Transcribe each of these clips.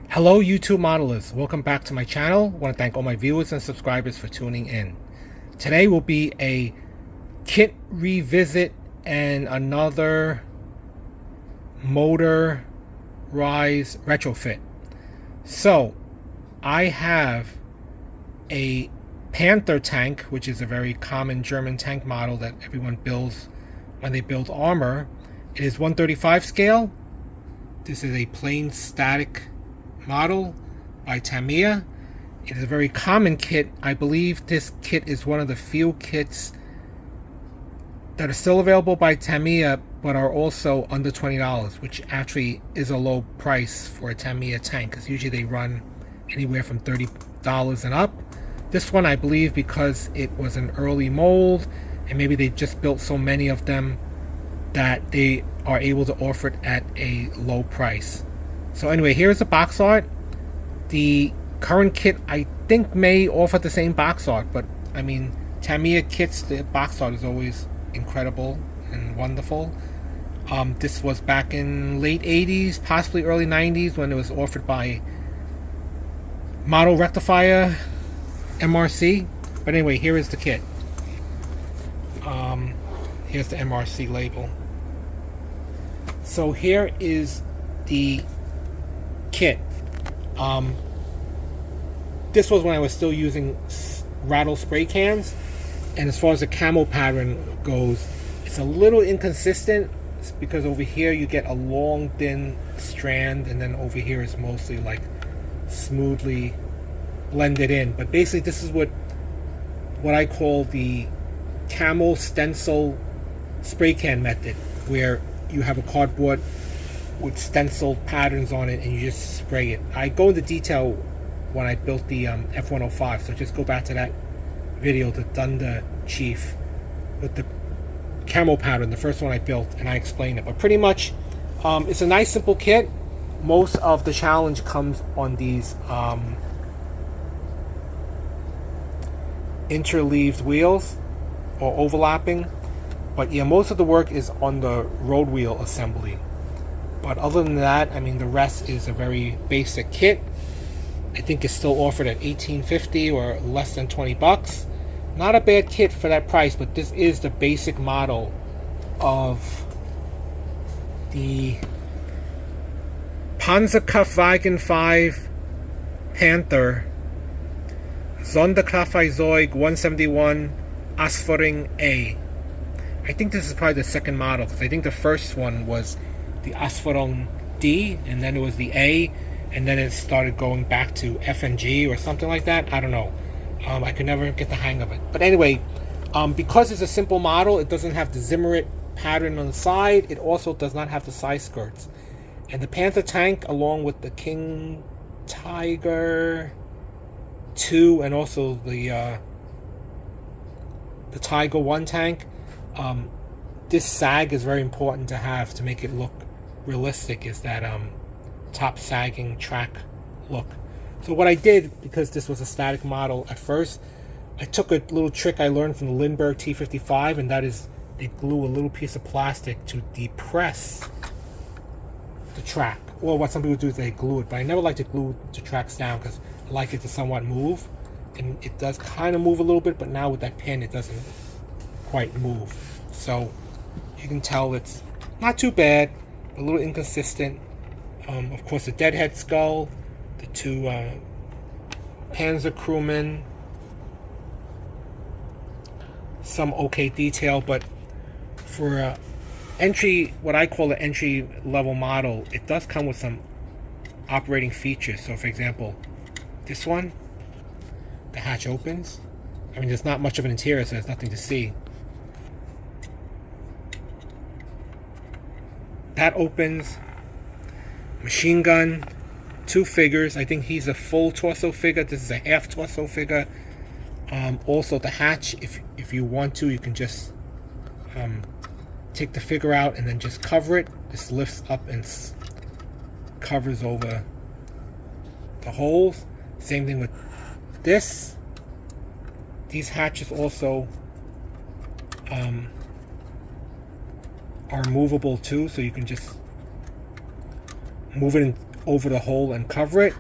Hello YouTube modelers, welcome back to my channel. I want to thank all my viewers and subscribers for tuning in. Today will be a kit revisit and another motorize retrofit. So I have a Panther tank, which is a very common German tank model that everyone builds when they build armor. It is 1/35 scale. This is a plain static model by Tamiya. It is a very common kit. I believe this kit is one of the few kits that are still available by Tamiya but are also under $20, which actually is a low price for a Tamiya tank because usually they run anywhere from $30 and up. This one, I believe, because it was an early mold and maybe they just built so many of them that they are able to offer it at a low price. So anyway, here's the box art. The current kit I think may offer the same box art, but I mean, Tamiya kits, the box art is always incredible and wonderful. This was back in late 80s, possibly early 90s when it was offered by Model Rectifier MRC. But anyway, here is the kit. Here's the MRC label. So here is the kit. This was when I was still using rattle spray cans, and as far as the camo pattern goes, it's a little inconsistent because over here you get a long thin strand, and then over here is mostly like smoothly blended in. But basically this is what I call the camo stencil spray can method, where you have a cardboard with stenciled patterns on it and you just spray it. I go into detail when I built the F-105, so just go back to that video, the Thunder Chief with the camo pattern, the first one I built, and I explain it. But pretty much it's a nice simple kit. Most of the challenge comes on these interleaved wheels or overlapping, but yeah, most of the work is on the road wheel assembly. But other than that, I mean, the rest is a very basic kit. I think it's still offered at $18.50 or less than $20. Not a bad kit for that price, but this is the basic model of the Panzerkampfwagen 5 Panther Sonderkraftfahrzeug 171 Ausf.A. I think this is probably the second model, because I think the first one was the Ausf D, and then it was the A, and then it started going back to F and G or something like that. I don't know. I could never get the hang of it. But anyway, because it's a simple model, it doesn't have the Zimmerit pattern on the side. It also does not have the side skirts. And the Panther tank, along with the King Tiger 2 and also the Tiger 1 tank, this sag is very important to have to make it look realistic, is that top sagging track look. So what I did, because this was a static model at first, I took a little trick I learned from the Lindbergh T55, and that is they glue a little piece of plastic to depress the track. Or what some people do is they glue it, but I never like to glue the tracks down because I like it to somewhat move, and it does kind of move a little bit, but now with that pin it doesn't quite move. So you can tell it's not too bad, a little inconsistent. Of course, the deadhead skull, the two Panzer crewmen, some okay detail, but for entry, what I call an entry level model, it does come with some operating features. So for example, this one, the hatch opens. I mean, there's not much of an interior, so there's nothing to see. That opens. Machine gun, two figures. I think he's a full torso figure. This is a half torso figure. Also the hatch, if you want to, you can just take the figure out and then just cover it. This lifts up and covers over the holes. Same thing with this. These hatches also are movable too, so you can just move it over the hole and cover it.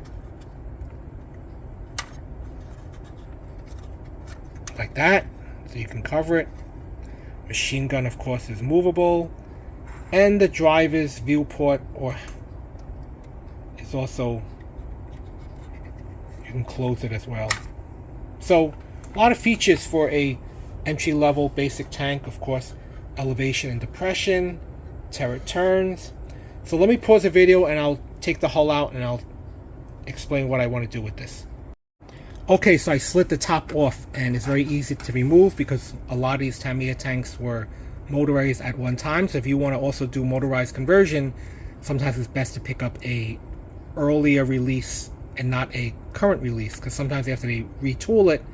Like that, so you can cover it. Machine gun, of course, is movable. And the driver's viewport is also, you can close it as well. So a lot of features for a entry-level basic tank. Of course, elevation and depression, turret turns. So let me pause the video and I'll take the hull out and I'll explain what I want to do with this. Okay, so I slid the top off, and it's very easy to remove because a lot of these Tamiya tanks were motorized at one time. So if you want to also do motorized conversion, sometimes it's best to pick up a earlier release and not a current release, because sometimes after they retool it,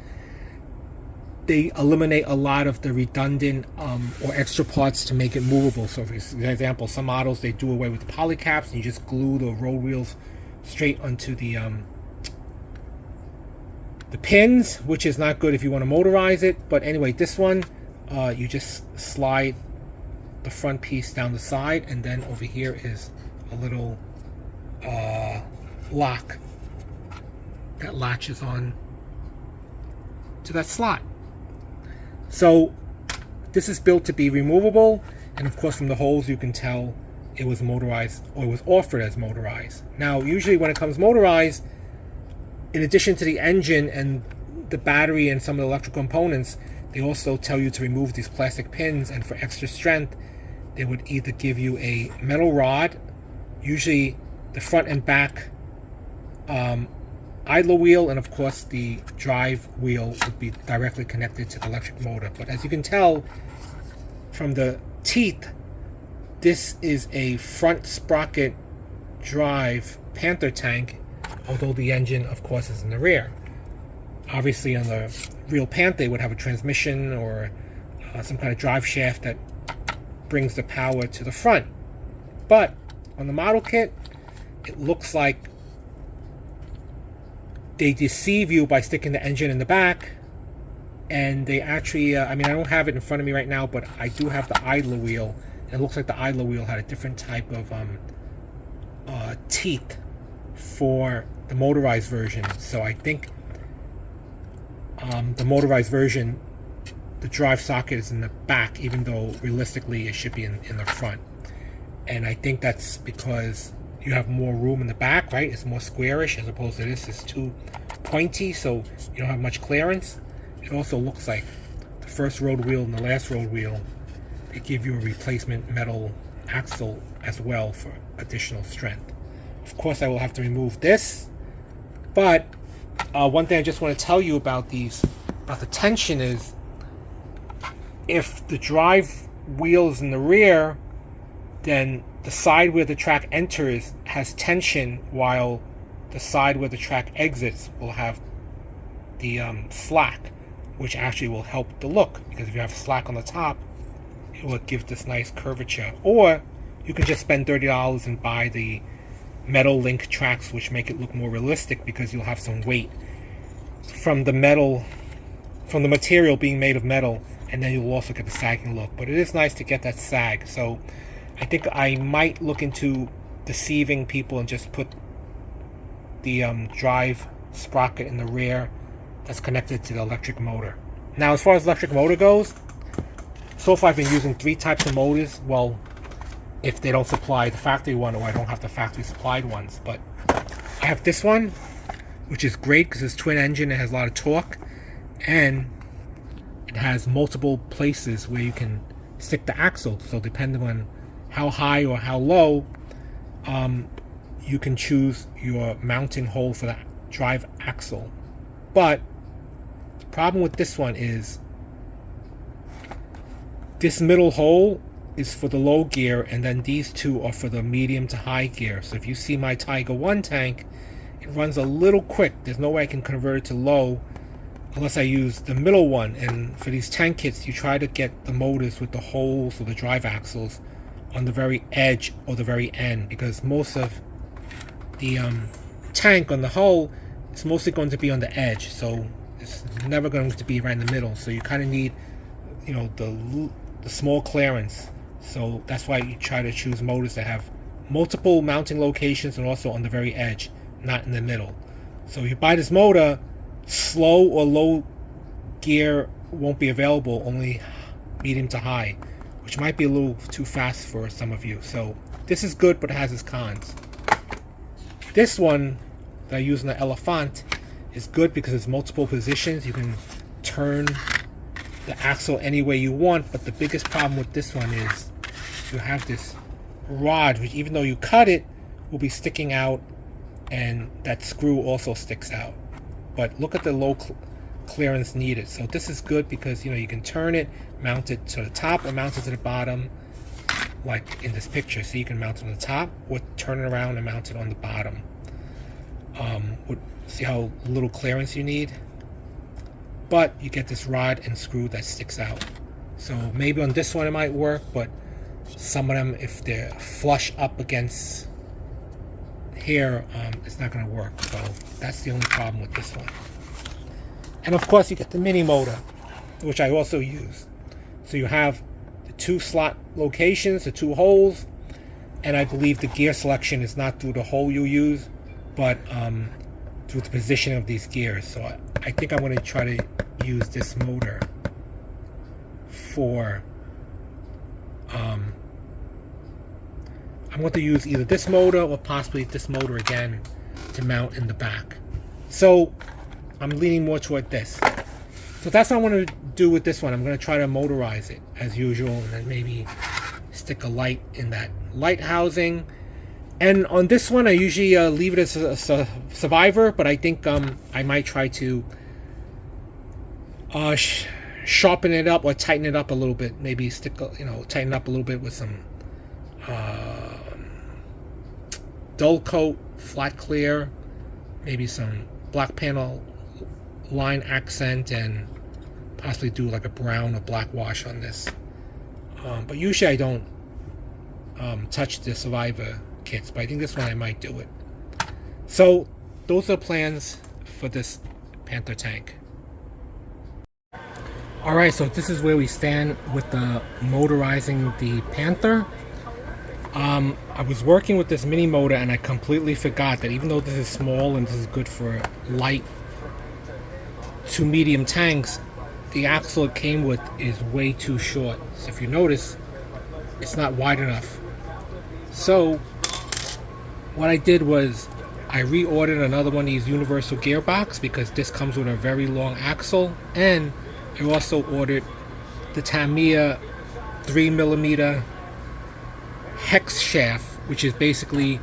they eliminate a lot of the redundant or extra parts to make it movable. So for example, some models, they do away with the polycaps and you just glue the road wheels straight onto the pins, which is not good if you want to motorize it. But anyway, this one, you just slide the front piece down the side, and then over here is a little lock that latches on to that slot. So this is built to be removable, and of course from the holes you can tell it was motorized, or it was offered as motorized. Now usually when it comes motorized, in addition to the engine and the battery and some of the electrical components, they also tell you to remove these plastic pins, and for extra strength they would either give you a metal rod, usually the front and back idler wheel, and of course the drive wheel would be directly connected to the electric motor. But as you can tell from the teeth, this is a front sprocket drive Panther tank, although the engine of course is in the rear. Obviously on the real Panther they would have a transmission or some kind of drive shaft that brings the power to the front. But on the model kit, it looks like they deceive you by sticking the engine in the back, and they actually, I mean, I don't have it in front of me right now, but I do have the idler wheel, and it looks like the idler wheel had a different type of teeth for the motorized version. So I think the motorized version, the drive socket is in the back, even though realistically it should be in the front. And I think that's because you have more room in the back, right? It's more squarish, as opposed to this is too pointy, so you don't have much clearance. It also looks like the first road wheel and the last road wheel, they give you a replacement metal axle as well for additional strength. Of course, I will have to remove this, but one thing I just want to tell you about the tension is, if the drive wheel is in the rear, then the side where the track enters has tension, while the side where the track exits will have the slack, which actually will help the look, because if you have slack on the top, it will give this nice curvature. Or you can just spend $30 and buy the metal link tracks, which make it look more realistic, because you'll have some weight from the metal, from the material being made of metal, and then you'll also get the sagging look. But it is nice to get that sag. So I think I might look into deceiving people and just put the drive sprocket in the rear that's connected to the electric motor. Now, as far as electric motor goes, so far I've been using 3 types of motors. Well, if they don't supply the factory one, or I don't have the factory supplied ones. But I have this one, which is great because it's twin engine. It has a lot of torque, and it has multiple places where you can stick the axle. So depending on how high or how low, you can choose your mounting hole for the drive axle. But the problem with this one is this middle hole is for the low gear, and then these two are for the medium to high gear. So if you see my Tiger 1 tank, it runs a little quick. There's no way I can convert it to low unless I use the middle one. And for these tank kits, you try to get the motors with the holes or the drive axles on the very edge or the very end, because most of the tank on the hull is mostly going to be on the edge, so it's never going to be right in the middle. So you kind of need, you know, the small clearance. So that's why you try to choose motors that have multiple mounting locations and also on the very edge, not in the middle. So if you buy this motor, slow or low gear won't be available, only medium to high, which might be a little too fast for some of you. So this is good, but it has its cons. This one that I use in the Elephant is good because it's multiple positions. You can turn the axle any way you want, but the biggest problem with this one is you have this rod, which even though you cut it, will be sticking out, and that screw also sticks out. But look at the low clearance needed. So this is good because you can turn it, mount it to the top or mount it to the bottom, like in this picture. So you can mount it on the top or turn it around and mount it on the bottom. See how little clearance you need? But you get this rod and screw that sticks out. So maybe on this one it might work, but some of them, if they're flush up against here, it's not going to work. So that's the only problem with this one. And of course you get the mini motor, which I also use. So you have the 2 slot locations, the 2 holes, and I believe the gear selection is not through the hole you use, but through the position of these gears. So I think I'm going to try to use this motor for I'm going to use either this motor or possibly this motor again to mount in the back. So I'm leaning more toward this. So that's what I want to do with this one. I'm going to try to motorize it as usual, and then maybe stick a light in that light housing. And on this one, I usually leave it as a survivor, but I think I might try to sharpen it up or tighten it up a little bit. Maybe tighten up a little bit with some dull coat, flat clear, maybe some black panel line accent, and possibly do like a brown or black wash on this. But usually I don't touch the survivor kits, but I think this one I might do it. So those are plans for this Panther tank. Alright, so this is where we stand with the motorizing the Panther. I was working with this mini motor and I completely forgot that even though this is small and this is good for light to medium tanks, the axle it came with is way too short. So if you notice, it's not wide enough. So what I did was I reordered another one of these universal gearbox because this comes with a very long axle, and I also ordered the Tamiya 3mm hex shaft, which is basically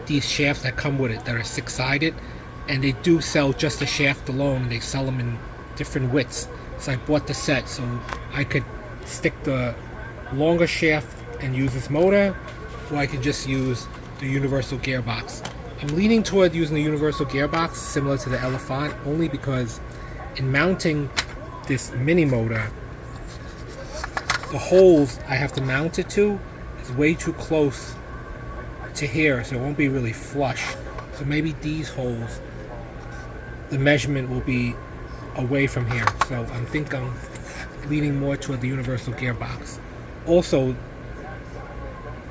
these shafts that come with it that are 6-sided, and they do sell just the shaft alone. They sell them in different widths. So I bought the set so I could stick the longer shaft and use this motor, or I could just use the universal gearbox. I'm leaning toward using the universal gearbox similar to the Elephant, only because in mounting this mini motor, the holes I have to mount it to is way too close to here, so it won't be really flush. So maybe these holes, the measurement will be away from here. So I think I'm leaning more toward the universal gearbox. Also,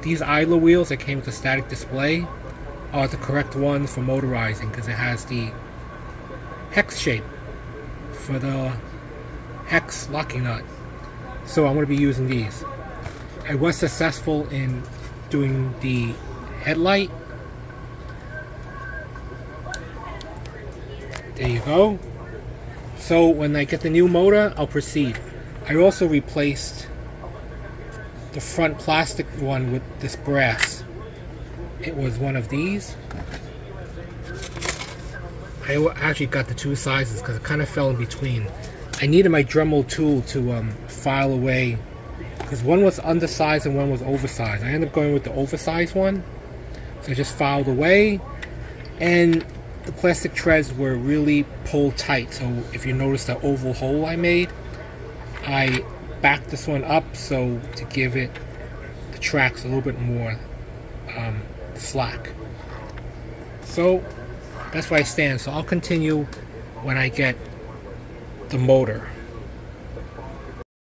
these idler wheels that came with the static display are the correct ones for motorizing because it has the hex shape for the hex locking nut. So I'm going to be using these. I was successful in doing the headlight. There you go. So when I get the new motor, I'll proceed. I also replaced the front plastic one with this brass. It was one of these. I actually got the 2 sizes because it kind of fell in between. I needed my Dremel tool to file away because one was undersized and one was oversized. I ended up going with the oversized one, so I just filed away, and the plastic treads were really pulled tight. So if you notice the oval hole I made, I backed this one up so to give it the tracks a little bit more slack. So that's where I stand. So I'll continue when I get the motor.